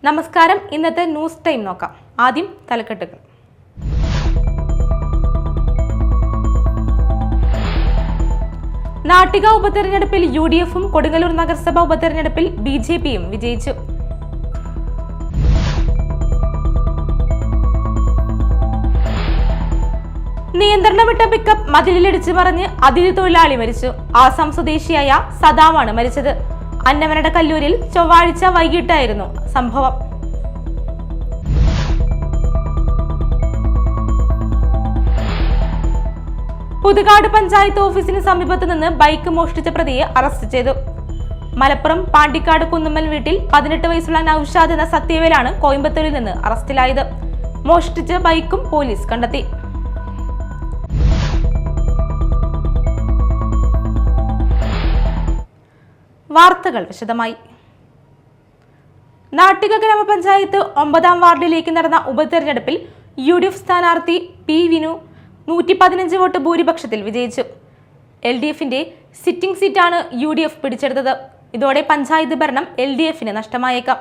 നമസ്കാരം. ഇന്നത്തെ news time നോക്കാം. ആദ്യം തലക്കെട്ടുകൾ. നാട്ടിക ഉപതെരഞ്ഞെടുപ്പിൽ UDFും കൊടുങ്ങല്ലൂർ നഗരസഭ ഉപതെരഞ്ഞെടുപ്പിൽ BJPയും വിജയിച്ചു. നിയന്ത്രണം വിട്ട പിക്കപ്പ് മതിലിലിടിച്ചു മറിഞ്ഞ് അതിഥി തൊഴിലാളി മരിച്ചു. ആസാം സ്വദേശിയായ സദാമാണ് മരിച്ചത്. അന്നമനട കല്ലൂരിൽ ചൊവ്വാഴ്ച വൈകിട്ടായിരുന്നു സംഭവം. പുതുകാട് പഞ്ചായത്ത് ഓഫീസിന് സമീപത്ത് നിന്ന് ബൈക്ക് മോഷ്ടിച്ച പ്രതിയെ അറസ്റ്റ് ചെയ്തു. മലപ്പുറം പാണ്ടിക്കാട് കുന്നുമ്മൽ വീട്ടിൽ 18 വയസ്സുള്ള നൌഷാദ് എന്ന സത്യവേലാണ് കോയമ്പത്തൂരിൽ നിന്ന് അറസ്റ്റിലായത്. മോഷ്ടിച്ച ബൈക്കും പോലീസ് കണ്ടെത്തി. വാർത്തകൾ വിശദമായി. നാട്ടിക ഗ്രാമപഞ്ചായത്ത് 9ാം വാർഡിലേക്ക് നടന്ന ഉപതെരഞ്ഞെടുപ്പിൽ UDF സ്ഥാനാർത്ഥി P. വിനു 115 വോട്ട് ഭൂരിപക്ഷത്തിൽ വിജയിച്ചു. LDFന്റെ സിറ്റിംഗ് സീറ്റാണ് UDF പിടിച്ചെടുത്തത്. ഇതോടെ പഞ്ചായത്ത് ഭരണം LDFന് നഷ്ടമായേക്കാം.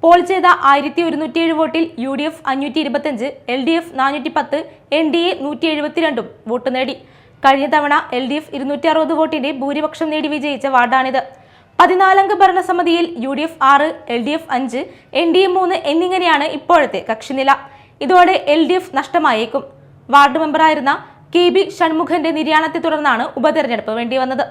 പോൾ ചെയ്ത 1107 വോട്ടിൽ UDF 525, LDF 410, NDA 172 വോട്ട് നേടി. കഴിഞ്ഞ തവണ LDF 260 വോട്ടിന്റെ ഭൂരിപക്ഷം നേടി വിജയിച്ച വാർഡാണിത്. 14-അംഗ ഭരണസമിതിയിൽ UDF 6, LDF 5, NDA 3 എന്നിങ്ങനെയാണ് ഇപ്പോഴത്തെ കക്ഷിനില. ഇതോടെ LDF നഷ്ടമായേക്കും. വാർഡ് മെമ്പറായിരുന്ന KB ഷൺമുഖന്റെ നിര്യാണത്തെ തുടർന്നാണ് ഉപതെരഞ്ഞെടുപ്പ് വേണ്ടിവന്നത്.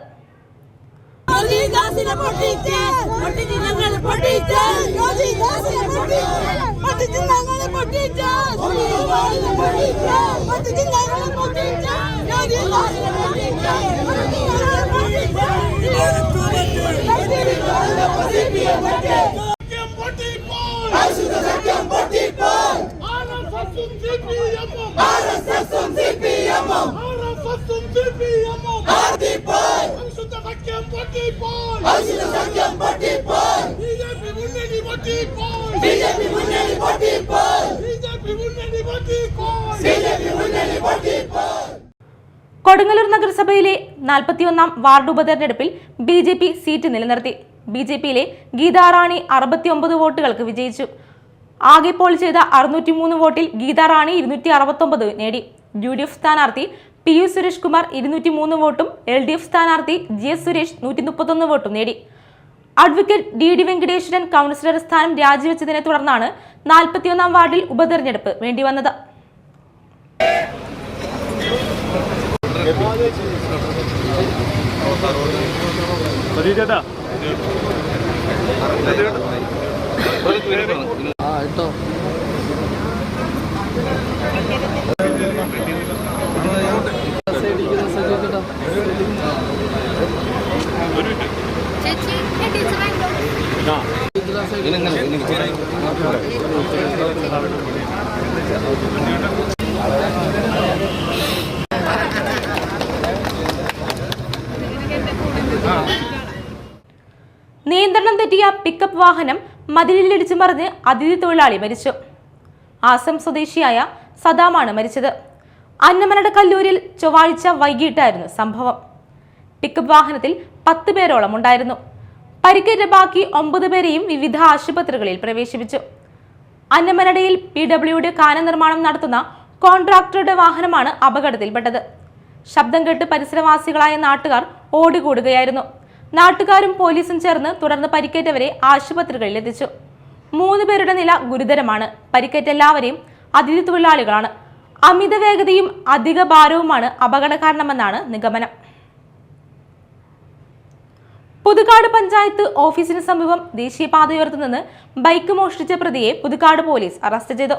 കൊടുങ്ങല്ലൂർ നഗരസഭയിലെ 41ാം വാർഡ് ഉപതെരഞ്ഞെടുപ്പിൽ BJP സീറ്റ് നിലനിർത്തി. BJPയിലെ ഗീതാറാണി 69 വോട്ടുകൾക്ക് വിജയിച്ചു. ആകെ പോൾ ചെയ്ത 603 വോട്ടിൽ ഗീതാറാണി 269 നേടി. UDF സ്ഥാനാർത്ഥി PU സുരേഷ് കുമാർ 203 വോട്ടും LDF സ്ഥാനാർത്ഥി GS സുരേഷ് 131 വോട്ടും നേടി. അഡ്വക്കേറ്റ് DD വെങ്കടേശ്വരൻ കൗൺസിലർ സ്ഥാനം രാജിവെച്ചതിനെ തുടർന്നാണ് 41ാം വാർഡിൽ ഉപതെരഞ്ഞെടുപ്പ് വേണ്ടിവന്നത്. നിയന്ത്രണം തെറ്റിയ പിക്കപ്പ് വാഹനം മതിലിലിടിച്ചു മറിഞ്ഞ് അതിഥി തൊഴിലാളി മരിച്ചു. ആസാം സ്വദേശിയായ സദാമാണ് മരിച്ചത്. അന്നമനട കല്ലൂരിൽ ചൊവ്വാഴ്ച വൈകിട്ടായിരുന്നു സംഭവം. പിക്കപ്പ് വാഹനത്തിൽ 10 പേരോളം ഉണ്ടായിരുന്നു. പരിക്കേറ്റ ബാക്കി 9 പേരെയും വിവിധ ആശുപത്രികളിൽ പ്രവേശിപ്പിച്ചു. അന്നമനടയിൽ PWയുടെ കാന നിർമ്മാണം നടത്തുന്ന കോൺട്രാക്ടറുടെ വാഹനമാണ് അപകടത്തിൽപ്പെട്ടത്. ശബ്ദം കേട്ട് പരിസരവാസികളായ നാട്ടുകാർ ഓടിക്കൂടുകയായിരുന്നു. നാട്ടുകാരും പോലീസും ചേർന്ന് തുടർന്ന് പരിക്കേറ്റവരെ ആശുപത്രികളിൽ എത്തിച്ചു. 3 പേരുടെ നില ഗുരുതരമാണ്. പരിക്കേറ്റ എല്ലാവരെയും അതിഥി തൊഴിലാളികളാണ്. അമിത വേഗതയും അധിക ഭാരവുമാണ് അപകട കാരണമെന്നാണ് നിഗമനം. പുതുകാട് പഞ്ചായത്ത് ഓഫീസിന് സമീപം ദേശീയപാതയോരത്തു നിന്ന് ബൈക്ക് മോഷ്ടിച്ച പ്രതിയെ പുതുകാട് പോലീസ് അറസ്റ്റ് ചെയ്തു.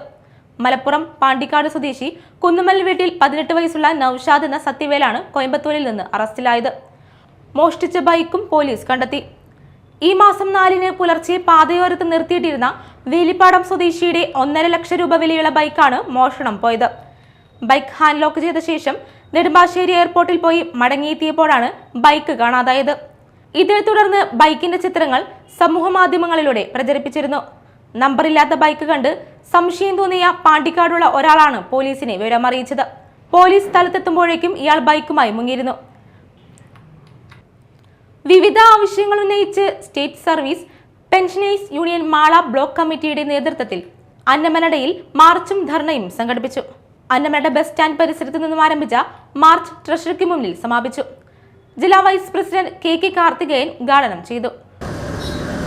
മലപ്പുറം പാണ്ടിക്കാട് സ്വദേശി കുന്നുമ്മൽ വീട്ടിൽ 18 വയസ്സുള്ള നൌഷാദ് എന്ന സത്യവേലാണ് കോയമ്പത്തൂരിൽ നിന്ന് അറസ്റ്റിലായത്. മോഷ്ടിച്ച ബൈക്കും പോലീസ് കണ്ടെത്തി. ഈ മാസം 4-ന് പുലർച്ചെ പാതയോരത്ത് നിർത്തിയിട്ടിരുന്ന വേലിപ്പാടം സ്വദേശിയുടെ 1.5 ലക്ഷം രൂപ വിലയുള്ള ബൈക്കാണ് മോഷണം പോയത്. ബൈക്ക് ഹാൻഡ് ലോക്ക് ചെയ്ത ശേഷം നെടുമ്പാശ്ശേരി എയർപോർട്ടിൽ പോയി മടങ്ങിയെത്തിയപ്പോഴാണ് ബൈക്ക് കാണാതായത്. ഇതേ തുടർന്ന് ബൈക്കിന്റെ ചിത്രങ്ങൾ സമൂഹ മാധ്യമങ്ങളിലൂടെ പ്രചരിപ്പിച്ചിരുന്നു. നമ്പറില്ലാത്ത ബൈക്ക് കണ്ട് സംശയം തോന്നിയ പാണ്ടിക്കാടുള്ള ഒരാളാണ് പോലീസിനെ വിവരമറിയിച്ചത്. പോലീസ് സ്ഥലത്തെത്തുമ്പോഴേക്കും ഇയാൾ ബൈക്കുമായി മുങ്ങിയിരുന്നു. വിവിധ ആവശ്യങ്ങൾ ഉന്നയിച്ച് state service pensioners union Mala block കമ്മിറ്റിയുടെ നേതൃത്വത്തിൽ അന്നമനടയിൽ മാർച്ചും ധർണയും സംഘടിപ്പിച്ചു. അന്നമനട ബസ് സ്റ്റാൻഡ് പരിസരത്ത് നിന്നും ആരംഭിച്ച മാർച്ച് ട്രഷറിക്ക് മുന്നിൽ സമാപിച്ചു. ജില്ലാ വൈസ് പ്രസിഡന്റ് കെ കാർത്തികേയൻ ഉദ്ഘാടനം ചെയ്തു.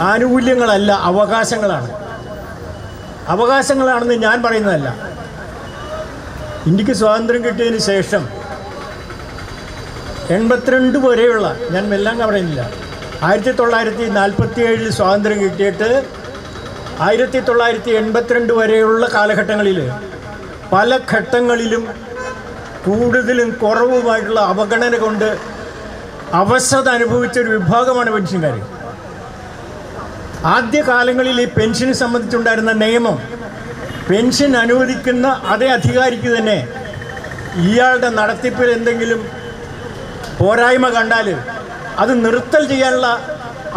ആനുകൂല്യങ്ങളല്ല, അവകാശങ്ങളാണെന്ന് ഞാൻ പറയുന്നതല്ല. ഇന്ത്യക്ക് സ്വാതന്ത്ര്യം കിട്ടിയതിന് ശേഷം 82 വരെയുള്ള, ഞാൻ എല്ലാം പറയുന്നില്ല, 1947 സ്വാതന്ത്ര്യം കിട്ടിയിട്ട് 1982 വരെയുള്ള കാലഘട്ടങ്ങളിൽ പല ഘട്ടങ്ങളിലും കൂടുതലും കുറവുമായിട്ടുള്ള അവഗണന കൊണ്ട് അവശത അനുഭവിച്ചൊരു വിഭാഗമാണ് പെൻഷൻകാർ. ആദ്യകാലങ്ങളിൽ ഈ പെൻഷനെ സംബന്ധിച്ചുണ്ടായിരുന്ന നിയമം, പെൻഷൻ അനുവദിക്കുന്ന അതേ അധികാരിക്ക് തന്നെ ഇയാളുടെ നടത്തിപ്പിൽ എന്തെങ്കിലും പോരായ്മ കണ്ടാൽ അത് നിർത്തൽ ചെയ്യാനുള്ള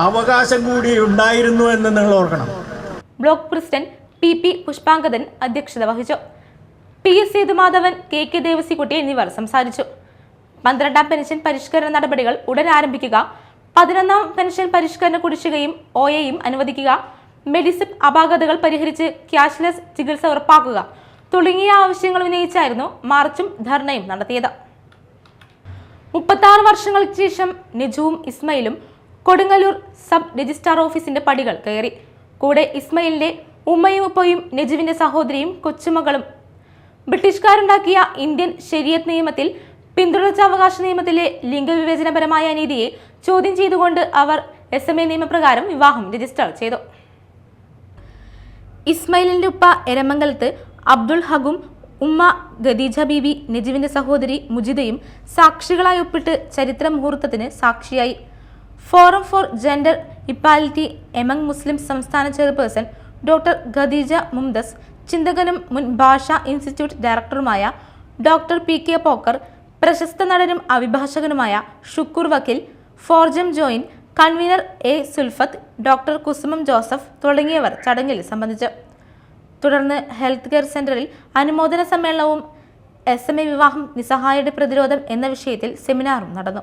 അവകാശം കൂടി ഉണ്ടായിരുന്നു എന്ന് നിങ്ങൾ ഓർക്കണം. ബ്ലോക്ക് പ്രസിഡന്റ് പി പുഷ്പാങ്കദൻ അധ്യക്ഷത വഹിച്ചു. PS സേതുമാധവൻ, കെ ദേവസിക്കുട്ടി എന്നിവർ സംസാരിച്ചു. 12ാം പെൻഷൻ പരിഷ്കരണ നടപടികൾ ഉടൻ ആരംഭിക്കുക, 11ാം പെൻഷൻ പരിഷ്കരണ കുടിശ്ശികയും OAയും അനുവദിക്കുക, മെഡിസിപ്പ് അപാകതകൾ പരിഹരിച്ച് ക്യാഷ്ലെസ് ചികിത്സ ഉറപ്പാക്കുക തുടങ്ങിയ ആവശ്യങ്ങൾ ഉന്നയിച്ചായിരുന്നു മാർച്ചും ധർണയും നടത്തിയത്. 36 വർഷങ്ങൾക്ക് ശേഷം നെജുവും ഇസ്മയിലും കൊടുങ്ങല്ലൂർ സബ് രജിസ്ട്രാർ ഓഫീസിന്റെ പടികൾ കയറി. കൂടെ ഇസ്മയിലിന്റെ ഉമ്മയും ഉപ്പയും നെജുവിന്റെ സഹോദരിയും കൊച്ചുമകളും. ബ്രിട്ടീഷുകാരുണ്ടാക്കിയ ഇന്ത്യൻ ശരീഅത്ത് നിയമത്തിൽ പിന്തുടർച്ചാവകാശ നിയമത്തിലെ ലിംഗവിവേചനപരമായ അനീതിയെ ചോദ്യം ചെയ്തുകൊണ്ട് അവർ SMA നിയമപ്രകാരം വിവാഹം രജിസ്റ്റർ ചെയ്തു. ഇസ്മയിലിന്റെ ഉപ്പ എരമംഗലത്ത് അബ്ദുൾ ഹഗും ഉമ്മ ഖദീജ ബീബി നെജുവിന്റെ സഹോദരി മുജിദയും സാക്ഷികളായി ഒപ്പിട്ട് ചരിത്ര മുഹൂർത്തത്തിന് സാക്ഷിയായി. Forum for gender equality among Muslim സംസ്ഥാന ചെയർപേഴ്സൺ ഡോക്ടർ ഖദീജ മുംദസ്, ചിന്തകനും മുൻ ഭാഷാ ഇൻസ്റ്റിറ്റ്യൂട്ട് ഡയറക്ടറുമായ ഡോക്ടർ PK പോക്കർ, പ്രശസ്ത നടനും അഭിഭാഷകനുമായ ഷുക്കൂർ വക്കീൽ, forum join convener A Sulfath, doctor Kusumam Joseph തുടങ്ങിയവർ ചടങ്ങിൽ സംബന്ധിച്ചു. തുടർന്ന് ഹെൽത്ത് കെയർ സെന്ററിൽ അനുമോദന സമ്മേളനവും SMA വിവാഹം നിസ്സഹായരുടെ പ്രതിരോധം എന്ന വിഷയത്തിൽ സെമിനാറും നടന്നു.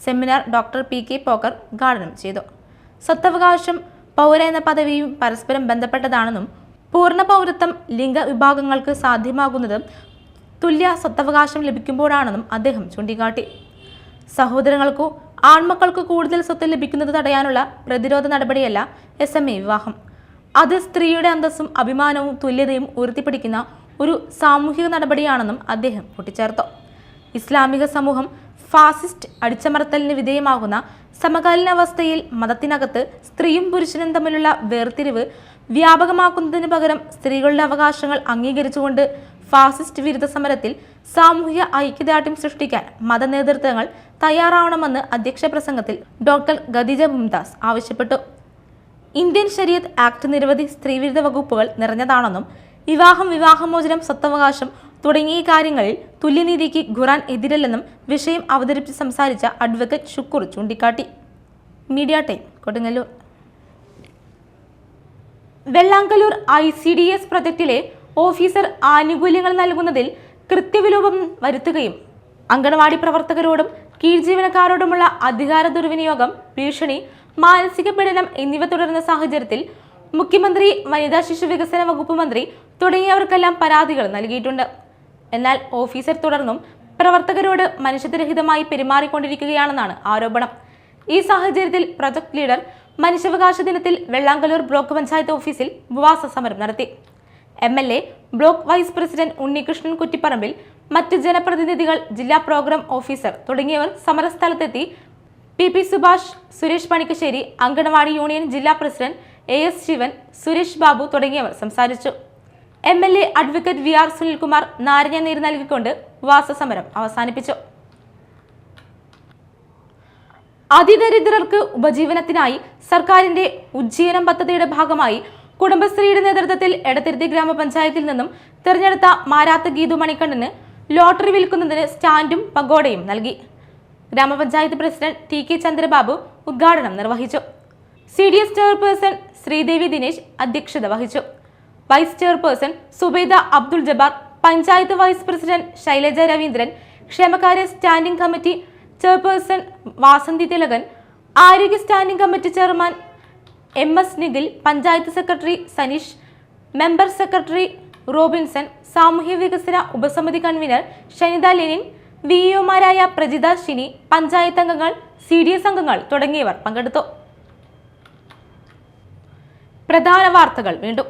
സെമിനാർ ഡോക്ടർ PK പോക്കർ ഉദ്ഘാടനം ചെയ്തു. സ്വത്തവകാശം, പൗര എന്ന പദവിയും പരസ്പരം ബന്ധപ്പെട്ടതാണെന്നും പൂർണ്ണ പൗരത്വം ലിംഗവിഭാഗങ്ങൾക്ക് സാധ്യമാകുന്നതും തുല്യ സ്വത്തവകാശം ലഭിക്കുമ്പോഴാണെന്നും അദ്ദേഹം ചൂണ്ടിക്കാട്ടി. സഹോദരങ്ങൾക്കോ ആൺമക്കൾക്ക് കൂടുതൽ സ്വത്ത് ലഭിക്കുന്നത് തടയാനുള്ള പ്രതിരോധ നടപടിയല്ല SMA വിവാഹം. അത് സ്ത്രീയുടെ അന്തസ്സും അഭിമാനവും തുല്യതയും ഉയർത്തിപ്പിടിക്കുന്ന ഒരു സാമൂഹിക നടപടിയാണെന്നും അദ്ദേഹം കൂട്ടിച്ചേർത്തു. ഇസ്ലാമിക സമൂഹം ഫാസിസ്റ്റ് അടിച്ചമർത്തലിന് വിധേയമാകുന്ന സമകാലീനാവസ്ഥയിൽ മതത്തിനകത്ത് സ്ത്രീയും പുരുഷനും തമ്മിലുള്ള വേർതിരിവ് വ്യാപകമാക്കുന്നതിന് പകരം സ്ത്രീകളുടെ അവകാശങ്ങൾ അംഗീകരിച്ചുകൊണ്ട് ഫാസിസ്റ്റ് വിരുദ്ധ സമരത്തിൽ സാമൂഹിക ഐക്യദാർഢ്യം സൃഷ്ടിക്കാൻ മത നേതൃത്വങ്ങൾ തയ്യാറാവണമെന്ന് അധ്യക്ഷ പ്രസംഗത്തിൽ ഡോക്ടർ ഖദീജ മുംദാസ് ആവശ്യപ്പെട്ടു. ഇന്ത്യൻ ശരീഅത്ത് ആക്ട് നിരവധി സ്ത്രീവിരുദ്ധ വകുപ്പുകൾ നിറഞ്ഞതാണെന്നും വിവാഹം, വിവാഹമോചനം, സ്വത്തവകാശം തുടങ്ങിയ കാര്യങ്ങളിൽ തുല്യനീതിക്ക് ഖുർആൻ എതിരല്ലെന്നും വിഷയം അവതരിപ്പിച്ച് സംസാരിച്ച അഡ്വക്കേറ്റ് ഷുക്കൂർ ചൂണ്ടിക്കാട്ടി. Media time, Kodungallur. Vellangallur ICDS പ്രൊജക്റ്റിലെ ഓഫീസർ ആനുകൂല്യങ്ങൾ നൽകുന്നതിൽ കൃത്യവിലോപം വരുത്തുകയും അംഗൻവാടി പ്രവർത്തകരോടും കീഴ് ജീവനക്കാരോടുമുള്ള അധികാര ദുർവിനിയോഗം, ഭീഷണി, മാനസിക പീഡനം എന്നിവ തുടരുന്ന സാഹചര്യത്തിൽ മുഖ്യമന്ത്രി, വനിതാ ശിശു വികസന വകുപ്പ് മന്ത്രി തുടങ്ങിയവർക്കെല്ലാം പരാതികൾ നൽകിയിട്ടുണ്ട്. എന്നാൽ ഓഫീസർ തുടർന്നും പ്രവർത്തകരോട് മനുഷ്യത്വരഹിതമായി പെരുമാറിക്കൊണ്ടിരിക്കുകയാണെന്നാണ് ആരോപണം. ഈ സാഹചര്യത്തിൽ പ്രൊജക്ട് ലീഡർ മനുഷ്യാവകാശ ദിനത്തിൽ വെള്ളാങ്കല്ലൂർ ബ്ലോക്ക് പഞ്ചായത്ത് ഓഫീസിൽ ഉപവാസ സമരം നടത്തി. MLA, block vice president Unnikrishnan Kuttipparambil, മറ്റ് ജനപ്രതിനിധികൾ, ജില്ലാ പ്രോഗ്രാം ഓഫീസർ തുടങ്ങിയവർ സമരസ്ഥലത്തെത്തി. PP സുഭാഷ്, സുരേഷ് പണിക്കശ്ശേരി, അങ്കണവാടി യൂണിയൻ ജില്ലാ പ്രസിഡന്റ് AS ശിവൻ, സുരേഷ് ബാബു തുടങ്ങിയവർ സംസാരിച്ചു. MLA അഡ്വക്കേറ്റ് VR സുനിൽകുമാർ നാരങ്ങ നീര് നൽകിക്കൊണ്ട് ഉപവാസ സമരം അവസാനിപ്പിച്ചു. അതിദരിദ്രർക്ക് ഉപജീവനത്തിനായി സർക്കാരിന്റെ ഉജ്ജീവനം പദ്ധതിയുടെ ഭാഗമായി കുടുംബശ്രീയുടെ നേതൃത്വത്തിൽ എടത്തിരുത്തി ഗ്രാമപഞ്ചായത്തിൽ നിന്നും തിരഞ്ഞെടുത്ത മാരാത്ത് ഗീതു മണിക്കണ്ണന് ലോട്ടറി വിൽക്കുന്നതിന് സ്റ്റാൻഡും പഗോഡയും നൽകി. ഗ്രാമപഞ്ചായത്ത് പ്രസിഡന്റ് TK ചന്ദ്രബാബു ഉദ്ഘാടനം നിർവഹിച്ചു. CDS ചെയർപേഴ്സൺ ശ്രീദേവി ദിനേശ് അധ്യക്ഷത വഹിച്ചു. Vice chairperson Zubaida Abdul Jabbar, panchayat vice president Shailaja Raveendran, ക്ഷേമകാര്യ standing committee chairperson Vasanthi Thilakan, ആരോഗ്യ standing committee chairman MS Nikhil, panchayat secretary Saneesh, member secretary Robinson, സാമൂഹ്യ വികസന ഉപസമിതി കൺവീനർ ഷനിത ലെനിൻ, വിഇഒമാരായ പ്രജിത ഷിനി, പഞ്ചായത്ത് അംഗങ്ങൾ, CDS അംഗങ്ങൾ തുടങ്ങിയവർ പങ്കെടുത്തു. പ്രധാന വാർത്തകൾ വീണ്ടും.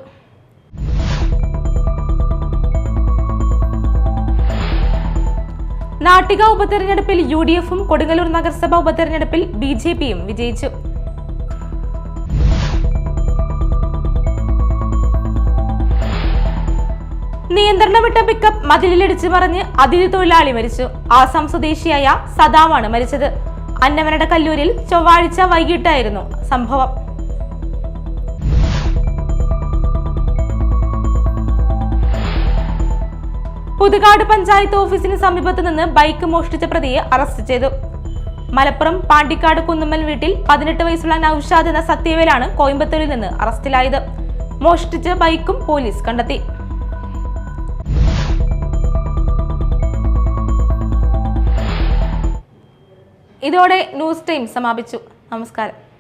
നാട്ടിക ഉപതെരഞ്ഞെടുപ്പിൽ UDFും കൊടുങ്ങല്ലൂർ നഗരസഭ ഉപതെരഞ്ഞെടുപ്പിൽ BJPയും വിജയിച്ചു. നിയന്ത്രണം വിട്ട പിക്കപ്പ് മതിലിലിടിച്ച് മറിഞ്ഞ് അതിഥി തൊഴിലാളി മരിച്ചു. ആസാം സ്വദേശിയായ സദാമാണ് മരിച്ചത്. അന്നമനട കല്ലൂരിൽ ചൊവ്വാഴ്ച വൈകിട്ടായിരുന്നു സംഭവം. പുതുകാട് പഞ്ചായത്ത് ഓഫീസിന് സമീപത്ത് നിന്ന് ബൈക്ക് മോഷ്ടിച്ച പ്രതിയെ അറസ്റ്റ് ചെയ്തു. മലപ്പുറം പാണ്ടിക്കാട് കുന്നുമ്മൽ വീട്ടിൽ 18 വയസ്സുള്ള നൌഷാദ് എന്ന സത്യവേലാണ് കോയമ്പത്തൂരിൽ നിന്ന് അറസ്റ്റിലായത്. മോഷ്ടിച്ച ബൈക്കും പോലീസ് കണ്ടെത്തി. ഇതോടെ ന്യൂസ് ടൈം സമാപിച്ചു. നമസ്കാരം.